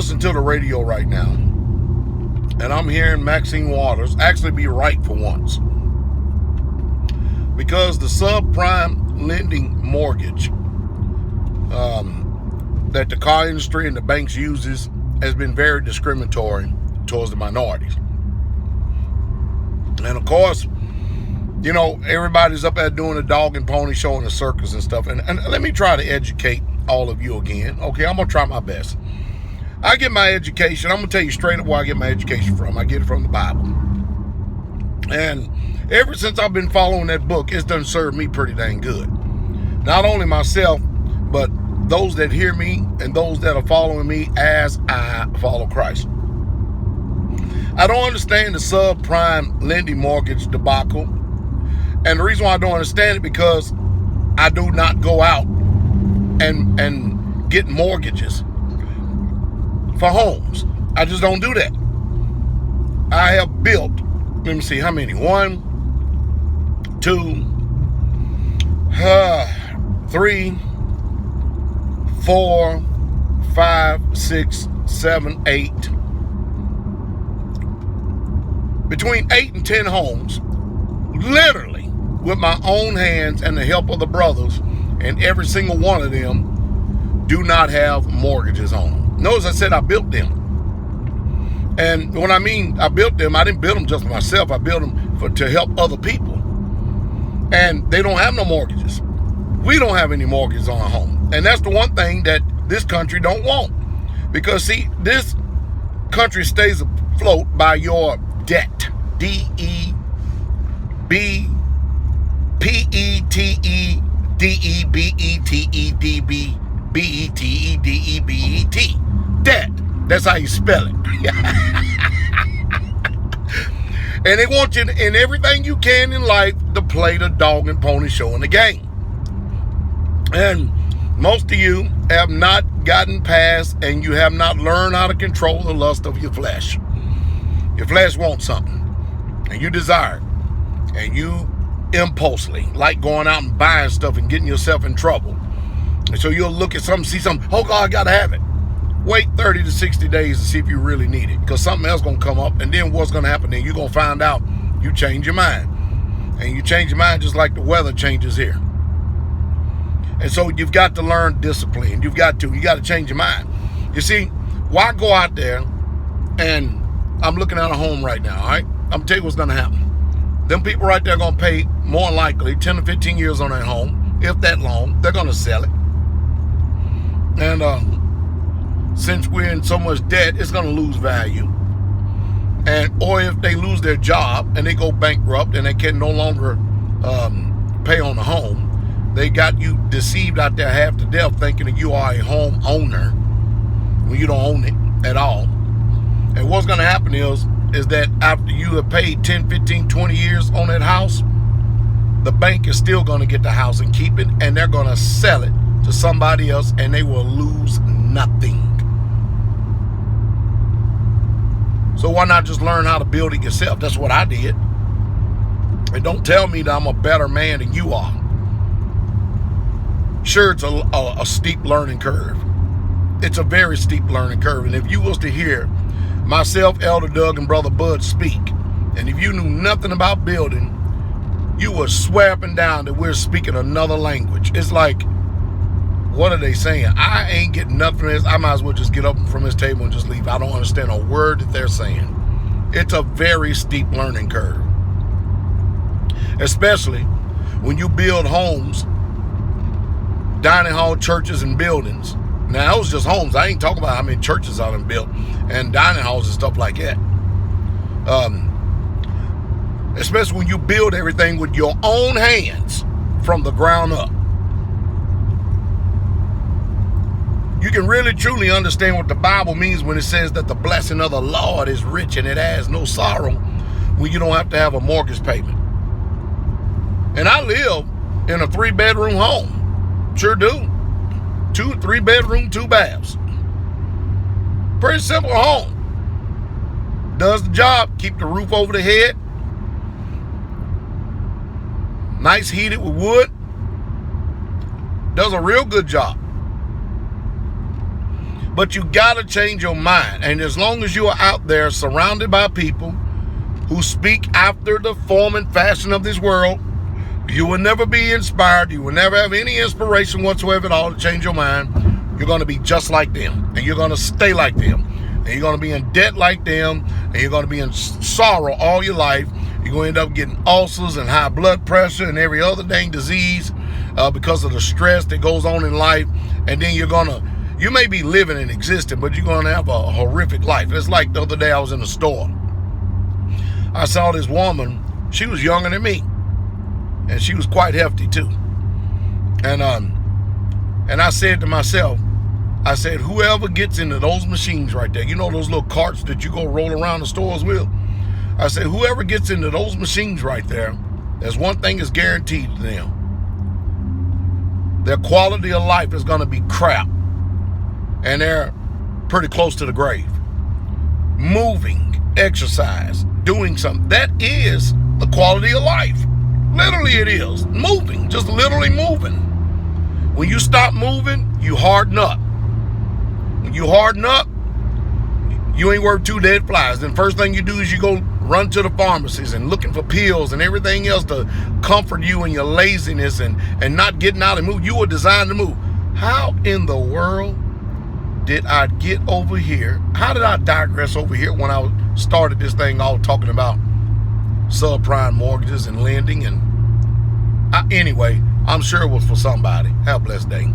listening to the radio right now, and I'm hearing Maxine Waters actually be right for once. Because the subprime lending mortgage that the car industry and the banks uses has been very discriminatory towards the minorities. And of course, you know, everybody's up there doing a dog and pony show in the circus and stuff. And let me try to educate all of you again. Okay, I'm going to try my best. I get my education. I'm going to tell you straight up where I get my education from. I get it from the Bible. And ever since I've been following that book, it's done served me pretty dang good. Not only myself, but those that hear me and those that are following me as I follow Christ. I don't understand the subprime lending mortgage debacle. And the reason why I don't understand it because I do not go out and get mortgages for homes. I just don't do that. I have built, let me see how many. 1, 2, 3, 4, 5, 6, 7, 8. Between 8 and 10 homes, literally with my own hands and the help of the brothers, and every single one of them do not have mortgages on them. Notice I said I built them. And when I mean I built them, I didn't build them just for myself. I built them to help other people. And they don't have no mortgages. We don't have any mortgages on our home. And that's the one thing that this country don't want. Because, see, this country stays afloat by your debt. D-E-B-B-P-E-T-E-D-B-B-E-T-E-D-B-E-T. Debt. That's how you spell it. And they want you in everything you can in life to play the dog and pony show in the game. And most of you have not gotten past and you have not learned how to control the lust of your flesh. Your flesh wants something and you desire it. And you impulsively like going out and buying stuff and getting yourself in trouble. And so you'll look at something, see something, oh God, I gotta have it. Wait 30 to 60 days to see if you really need it. Because something else gonna come up, and then what's gonna happen then? You're gonna find out you change your mind. And you change your mind just like the weather changes here. And so you've got to learn discipline. You got to change your mind. You see, why go out there and I'm looking at a home right now, all right? I'm gonna tell you what's gonna happen. Them people right there are going to pay more than likely 10 to 15 years on that home. If that long, they're going to sell it. And since we're in so much debt, it's going to lose value. Or if they lose their job and they go bankrupt and they can no longer pay on the home, they got you deceived out there half to death thinking that you are a home owner when you don't own it at all. And what's going to happen is that after you have paid 10, 15, 20 years on that house, the bank is still going to get the house and keep it, and they're going to sell it to somebody else, and they will lose nothing. So why not just learn how to build it yourself? That's what I did. And don't tell me that I'm a better man than you are. Sure, it's a steep learning curve. It's a very steep learning curve. And if you was to hear myself, Elder Doug, and Brother Bud speak, and if you knew nothing about building, you would swear up and down that we're speaking another language. It's like, what are they saying? I ain't getting nothing from this. I might as well just get up from this table and just leave. I don't understand a word that they're saying. It's a very steep learning curve. Especially when you build homes, dining hall, churches, and buildings. Now, those just homes. I ain't talking about how many churches I done built and dining halls and stuff like that. Especially when you build everything with your own hands from the ground up. You can really truly understand what the Bible means when it says that the blessing of the Lord is rich and it has no sorrow when you don't have to have a mortgage payment. And I live in a 3-bedroom home. Sure do. 3-bedroom, 2 baths. Pretty simple home. Does the job, keep the roof over the head. Nice heated with wood. Does a real good job. But you got to change your mind. And as long as you are out there surrounded by people who speak after the form and fashion of this world, you will never be inspired. You will never have any inspiration whatsoever at all to change your mind. You're going to be just like them. And you're going to stay like them. And you're going to be in debt like them. And you're going to be in sorrow all your life. You're going to end up getting ulcers and high blood pressure and every other dang disease because of the stress that goes on in life. And then you may be living and existing, but you're going to have a horrific life. It's like the other day I was in the store. I saw this woman. She was younger than me. And she was quite hefty too. And I said to myself, I said, whoever gets into those machines right there, you know those little carts that you go roll around the stores with? I said, whoever gets into those machines right there, there's one thing is guaranteed to them. Their quality of life is going to be crap. And they're pretty close to the grave. Moving, exercise, doing something. That is the quality of life. Literally it is. Moving, just literally moving. When you stop moving, you harden up. When you harden up, you ain't worth two dead flies. Then first thing you do is you go run to the pharmacies and looking for pills and everything else to comfort you in your laziness and not getting out and move. You were designed to move. How in the world did I get over here? How did I digress over here when I started this thing all talking about subprime mortgages and lending? And anyway, I'm sure it was for somebody. Have a blessed day.